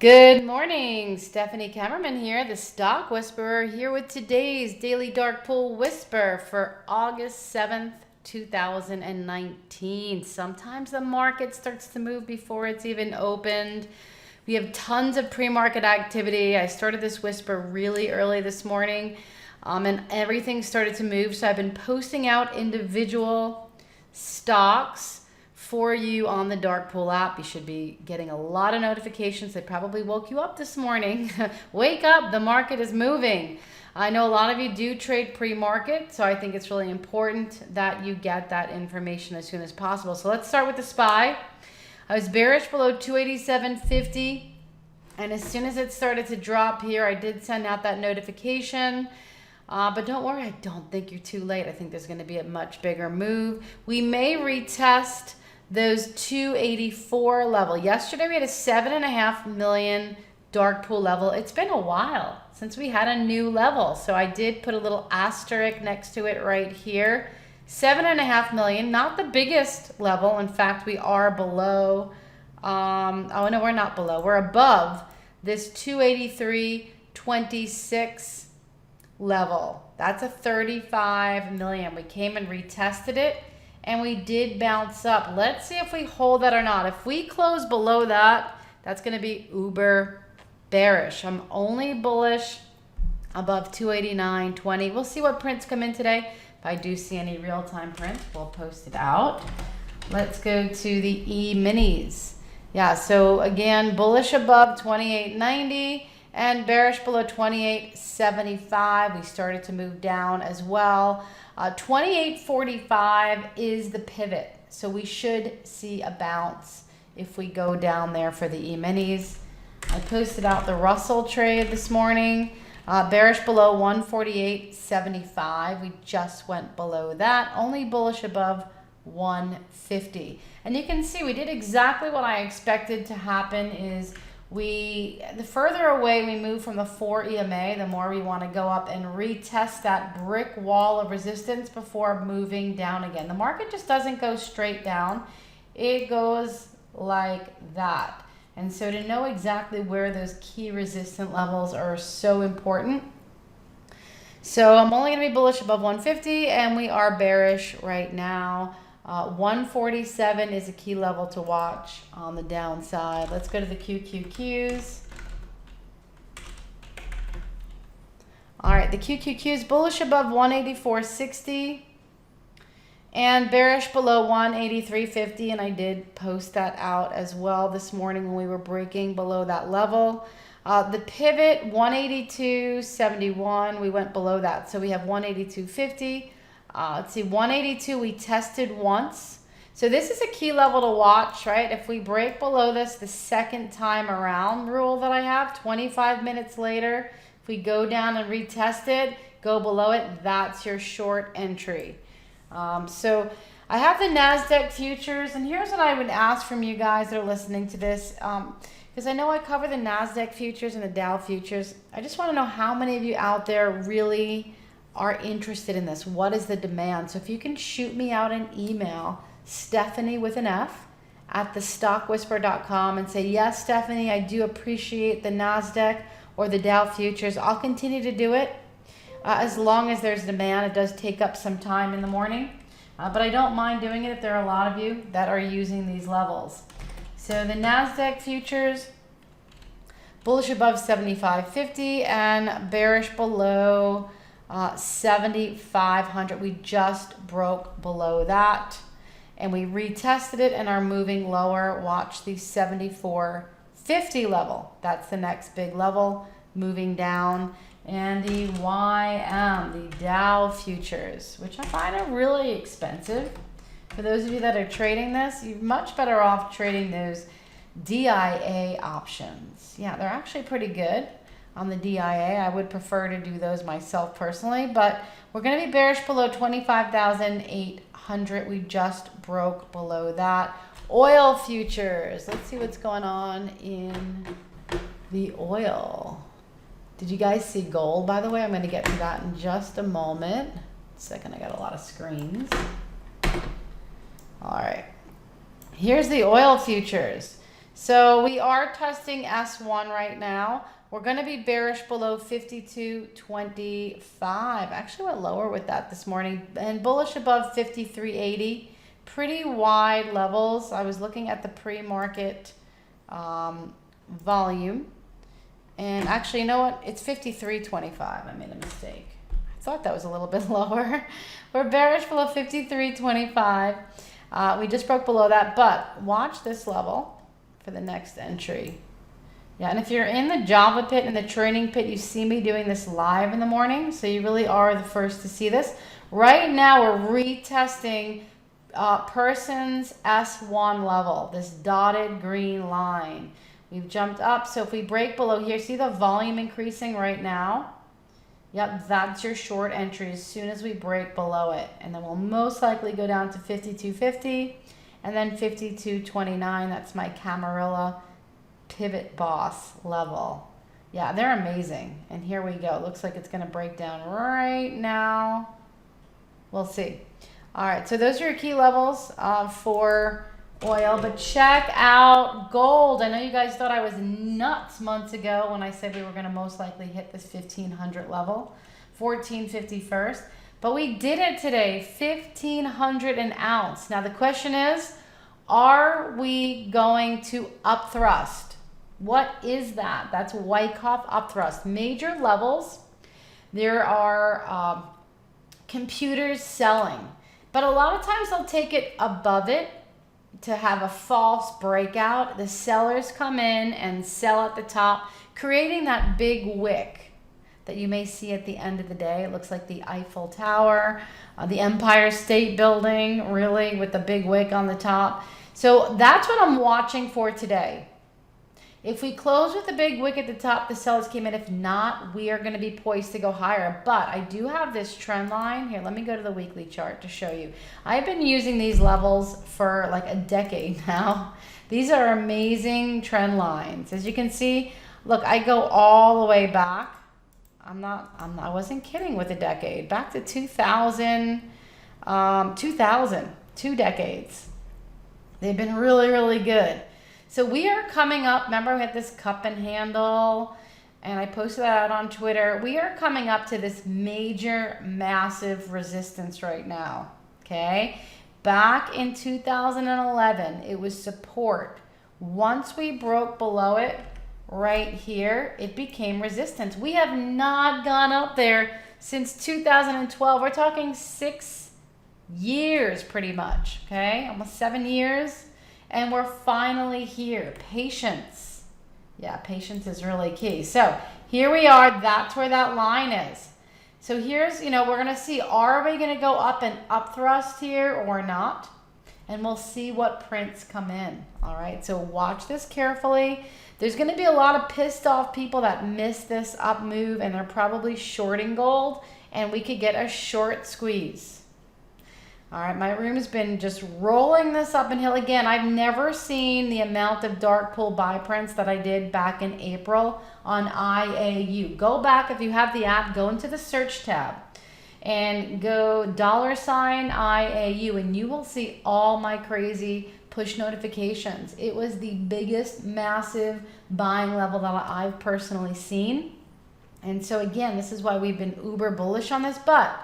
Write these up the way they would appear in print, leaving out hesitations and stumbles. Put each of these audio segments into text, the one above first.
Good morning, Stephanie Kammerman here, the Stock Whisperer, here with today's Daily Dark Pool Whisper for August 7th, 2019. Sometimes the market starts to move before it's even opened. We have tons of pre-market activity. I started this whisper really early this morning, and everything started to move. So I've been posting out individual stocks for you on the Dark Pool app. You should be getting a lot of notifications. They probably woke you up this morning. Wake up, the market is moving. I know a lot of you do trade pre-market, so I think it's really important that you get that information as soon as possible. So let's start with the SPY. I was bearish below 287.50, and as soon as it started to drop here, I did send out that notification. But don't worry, I don't think you're too late. I think there's going to be a much bigger move. We may retest those 284 level. Yesterday we had a 7.5 million dark pool level. It's been a while since we had a new level, so I did put a little asterisk next to it right here. 7.5 million, not the biggest level. In fact, we are below. Oh no, we're not below. We're above this 283.26 level. That's a 35 million. We came and retested it, and we did bounce up. Let's see if we hold that or not. If we close below that, that's going to be uber bearish. I'm only bullish above 289.20. We'll see what prints come in today. If I do see any real-time print, we'll post it out. Let's go to the E-minis. Yeah, so again, bullish above 28.90 and bearish below 28.75. We started to move down as well. 28.45 is the pivot, so we should see a bounce if we go down there for the E-minis. I posted out the Russell trade this morning, bearish below 148.75. We just went below that, only bullish above 150. And you can see we did exactly what I expected to happen. Is the further away we move from the 4 EMA, the more we want to go up and retest that brick wall of resistance before moving down again. The market just doesn't go straight down. It goes like that. And so to know exactly where those key resistant levels are so important. So I'm only going to be bullish above 150, and we are bearish right now. 147 is a key level to watch on the downside. Let's go to the QQQs. All right, the QQQs bullish above 184.60 and bearish below 183.50, and I did post that out as well this morning when we were breaking below that level. The pivot 182.71, we went below that, so we have 182.50. Let's see, 182 we tested once. So this is a key level to watch, right? If we break below this the second time around rule that I have, 25 minutes later, if we go down and retest it, go below it, that's your short entry. So I have the NASDAQ futures, and here's what I would ask from you guys that are listening to this. Because I know I cover the NASDAQ futures and the Dow futures. I just want to know how many of you out there really are interested in this. What is the demand? So if you can shoot me out an email, Stephanie with an F at thestockwhisper.com, and say, yes, Stephanie, I do appreciate the NASDAQ or the Dow futures. I'll continue to do it as long as there's demand. It does take up some time in the morning, but I don't mind doing it if there are a lot of you that are using these levels. So the NASDAQ futures, bullish above 75.50 and bearish below 7,500. We just broke below that, and we retested it and are moving lower. Watch the 74.50 level. That's the next big level, moving down. And the YM, the Dow futures, which I find are really expensive. For those of you that are trading this, you're much better off trading those DIA options. Yeah, they're actually pretty good. On the DIA, I would prefer to do those myself personally, but we're going to be bearish below 25,800. We just broke below that. Oil futures. Let's see what's going on in the oil. Did you guys see gold, by the way? I'm going to get to that in just a moment. Second, I got a lot of screens. All right. Here's the oil futures. So we are testing S1 right now. We're going to be bearish below 52.25. Actually went lower with that this morning, and bullish above 53.80. Pretty wide levels. I was looking at the pre-market volume, and actually, you know what? It's 53.25. I made a mistake. I thought that was a little bit lower. We're bearish below 53.25. We just broke below that, but watch this level for the next entry. Yeah, and if you're in the Java pit and the training pit, you see me doing this live in the morning, so you really are the first to see this. Right now, we're retesting person's S1 level, this dotted green line. We've jumped up, so if we break below here, see the volume increasing right now? Yep, that's your short entry as soon as we break below it. And then we'll most likely go down to 52.50 and then 52.29. That's my Camarilla Pivot Boss level. Yeah, they're amazing. And here we go. Looks like it's going to break down right now. We'll see. All right, so those are your key levels for oil, but check out gold. I know you guys thought I was nuts months ago when I said we were going to most likely hit this 1500 level, 1450 first, but we did it today, 1500 an ounce. Now the question is, are we going to up thrust? What is that? That's Wyckoff up thrust. Major levels, there are computers selling, but a lot of times they'll take it above it to have a false breakout. The sellers come in and sell at the top, creating that big wick that you may see at the end of the day. It looks like the Eiffel Tower, the Empire State Building, really, with the big wick on the top. So that's what I'm watching for today. If we close with a big wick at the top, the sellers came in. If not, we are going to be poised to go higher. But I do have this trend line. Here, let me go to the weekly chart to show you. I've been using these levels for like a decade now. These are amazing trend lines. As you can see, look, I go all the way back. I wasn't kidding with a decade. Back to 2000, 2 decades. They've been really, really good. So we are coming up, remember we had this cup and handle, and I posted that out on Twitter. We are coming up to this major, massive resistance right now, okay? Back in 2011, it was support. Once we broke below it, right here, it became resistance. We have not gone up there since 2012. We're talking 6 years pretty much, okay? Almost 7 years. And we're finally here. Patience. Yeah, patience is really key. So here we are. That's where that line is. So here's, we're going to see, are we going to go up and up thrust here or not? And we'll see what prints come in. All right, so watch this carefully. There's going to be a lot of pissed off people that miss this up move, and they're probably shorting gold, and we could get a short squeeze. All right, my room has been just rolling this up and hill again. I've never seen the amount of dark pool buy prints that I did back in April on IAU. Go back, if you have the app, go into the search tab and go $IAU, and you will see all my crazy push notifications. It was the biggest, massive buying level that I've personally seen. And so again, this is why we've been uber bullish on this, but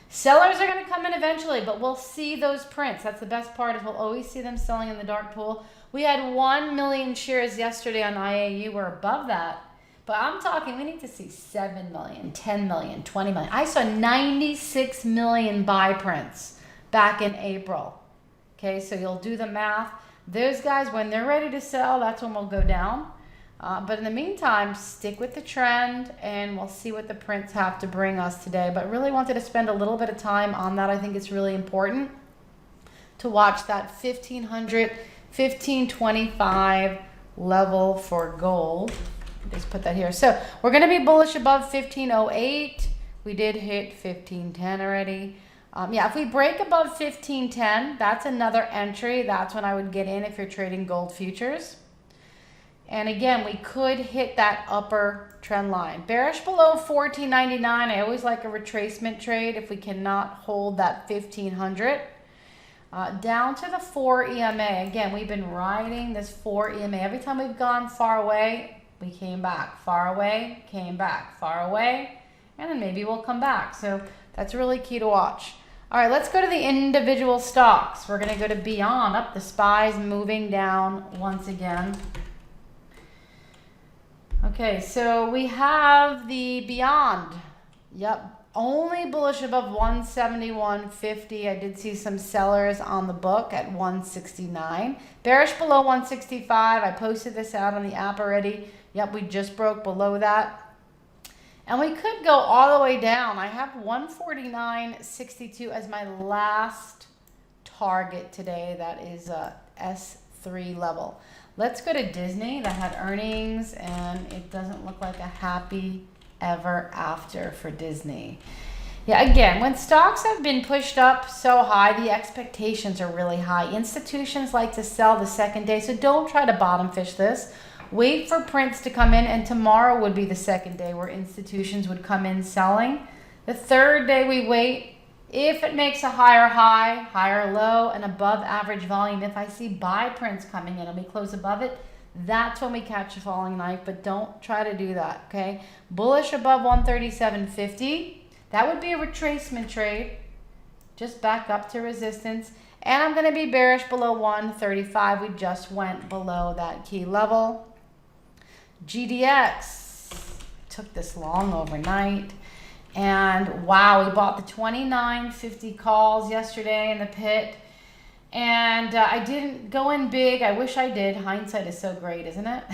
sellers are going to come in eventually, but we'll see those prints. That's the best part, is we'll always see them selling in the dark pool. We had 1 million shares yesterday on IAU. We're above that. But I'm talking, we need to see 7 million, 10 million, 20 million. I saw 96 million buy prints back in April. Okay, so you'll do the math. Those guys, when they're ready to sell, that's when we'll go down. But in the meantime, stick with the trend, and we'll see what the prints have to bring us today. But really wanted to spend a little bit of time on that. I think it's really important to watch that 1500, 1525 level for gold. Just put that here. So we're going to be bullish above 1508. We did hit 1510 already. Yeah, if we break above 1510, that's another entry. That's when I would get in if you're trading gold futures. And again, we could hit that upper trend line. Bearish below 14.99. I always like a retracement trade if we cannot hold that 1500. Down to the 4 EMA. Again, we've been riding this 4 EMA. Every time we've gone far away, we came back. Far away, came back. Far away, and then maybe we'll come back. So that's really key to watch. All right, let's go to the individual stocks. We're going to go to Beyond. Up, the SPY's moving down once again. Okay, so we have the Beyond. Yep. Only bullish above 171.50. I did see some sellers on the book at 169. Bearish below 165. I posted this out on the app already. Yep, we just broke below that. And we could go all the way down. I have 149.62 as my last target today. That is a S3 level. Let's go to Disney. That had earnings, and it doesn't look like a happy ever after for Disney. Yeah, again, when stocks have been pushed up so high, the expectations are really high. Institutions like to sell the second day, so don't try to bottom fish this. Wait for prints to come in, and tomorrow would be the second day where institutions would come in selling. The third day we wait. If it makes a higher high, higher low, and above average volume, if I see buy prints coming in and we close above it, that's when we catch a falling knife, but don't try to do that, okay? Bullish above 137.50. That would be a retracement trade. Just back up to resistance. And I'm going to be bearish below 135. We just went below that key level. GDX took this long overnight. And wow, we bought the 29.50 calls yesterday in the pit. And I didn't go in big. I wish I did. Hindsight is so great, isn't it?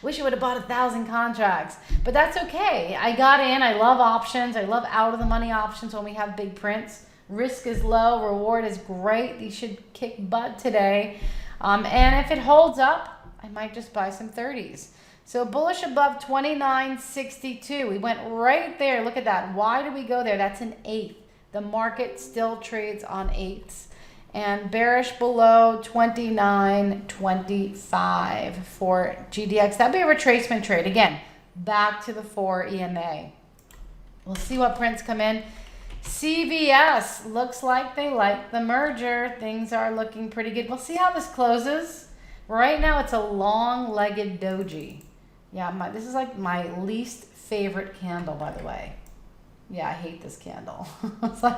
Wish I would have bought 1,000 contracts. But that's okay. I got in. I love options. I love out of the money options when we have big prints. Risk is low. Reward is great. These should kick butt today. And if it holds up, I might just buy some 30s. So bullish above 29.62. We went right there. Look at that. Why did we go there? That's an eighth. The market still trades on eighths. And bearish below 29.25 for GDX. That'd be a retracement trade. Again, back to the 4 EMA. We'll see what prints come in. CVS looks like they like the merger. Things are looking pretty good. We'll see how this closes. Right now, it's a long-legged doji. Yeah, this is like my least favorite candle, by the way. Yeah, I hate this candle. It's like,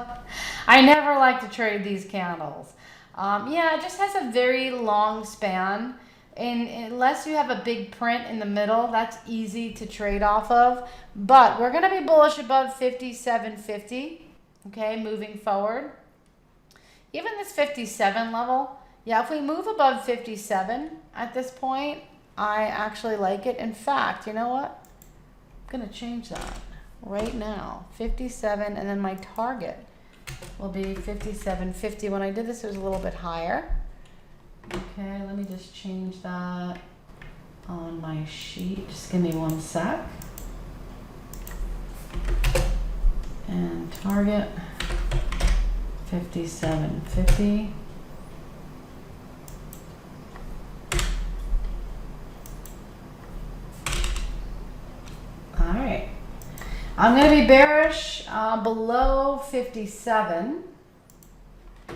I never like to trade these candles. Yeah, it just has a very long span. And unless you have a big print in the middle, that's easy to trade off of. But we're going to be bullish above 57.50. Okay, moving forward. Even this 57 level, yeah, if we move above 57 at this point, I actually like it. In fact, you know what? I'm going to change that right now. 57, and then my target will be 57.50. When I did this, it was a little bit higher. Okay, let me just change that on my sheet. Just give me one sec. And target 57.50. All right. I'm going to be bearish below 57.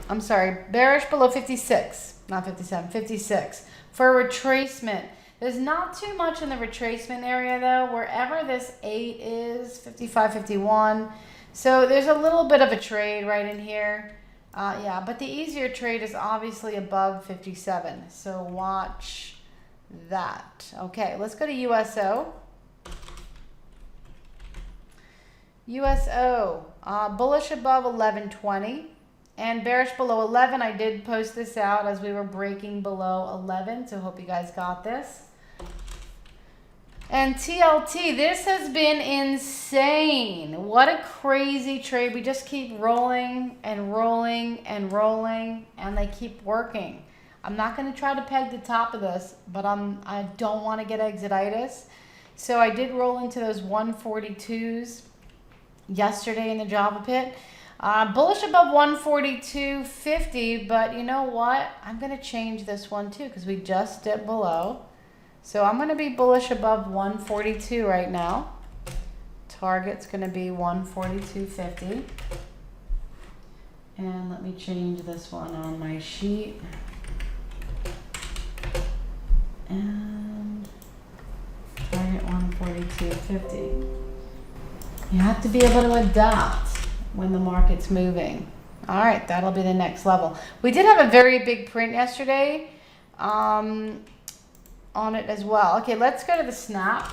I'm sorry, bearish below 56, not 57, 56 for a retracement. There's not too much in the retracement area though, wherever this 8 is, 55, 51. So there's a little bit of a trade right in here. Yeah, but the easier trade is obviously above 57. So watch that. Okay, let's go to USO. USO, bullish above 11.20 and bearish below 11. I did post this out as we were breaking below 11, so hope you guys got this. And TLT, this has been insane. What a crazy trade. We just keep rolling and rolling and rolling, and they keep working. I'm not going to try to peg the top of this, but I don't want to get exititis. So I did roll into those 142s. Yesterday in the Java pit. Bullish above 142.50, but you know what? I'm going to change this one too because we just dipped below. So I'm going to be bullish above 142 right now. Target's going to be 142.50. And let me change this one on my sheet. And target 142.50. You have to be able to adapt when the market's moving. All right, that'll be the next level. We did have a very big print yesterday on it as well. Okay, let's go to the snap.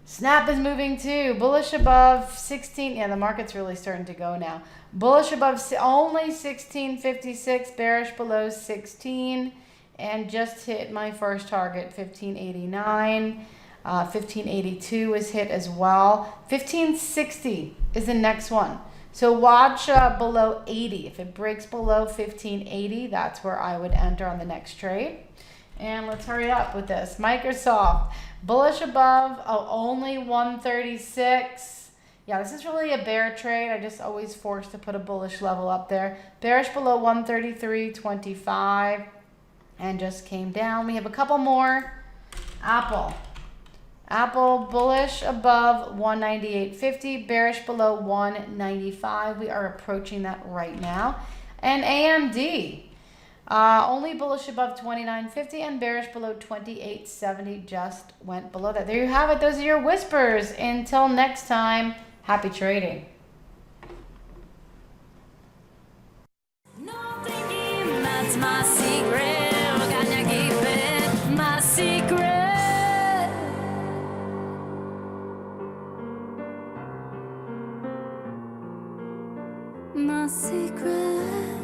Snap is moving too. Bullish above 16. Yeah, the market's really starting to go now. Bullish above only 16.56, bearish below 16, and just hit my first target, 15.89. 15.82 was hit as well. 15.60 is the next one. So watch below 80. If it breaks below 15.80, that's where I would enter on the next trade. And let's hurry up with this. Microsoft, bullish above, only 136. Yeah, this is really a bear trade. I just always forced to put a bullish level up there. Bearish below 133.25 and just came down. We have a couple more. Apple. Apple bullish above 198.50, bearish below 195. We are approaching that right now. And AMD, only bullish above 29.50 and bearish below 28.70, just went below that. There you have it. Those are your whispers. Until next time, happy trading. No thinking, that's my secret. Gonna keep it my secret. My secret.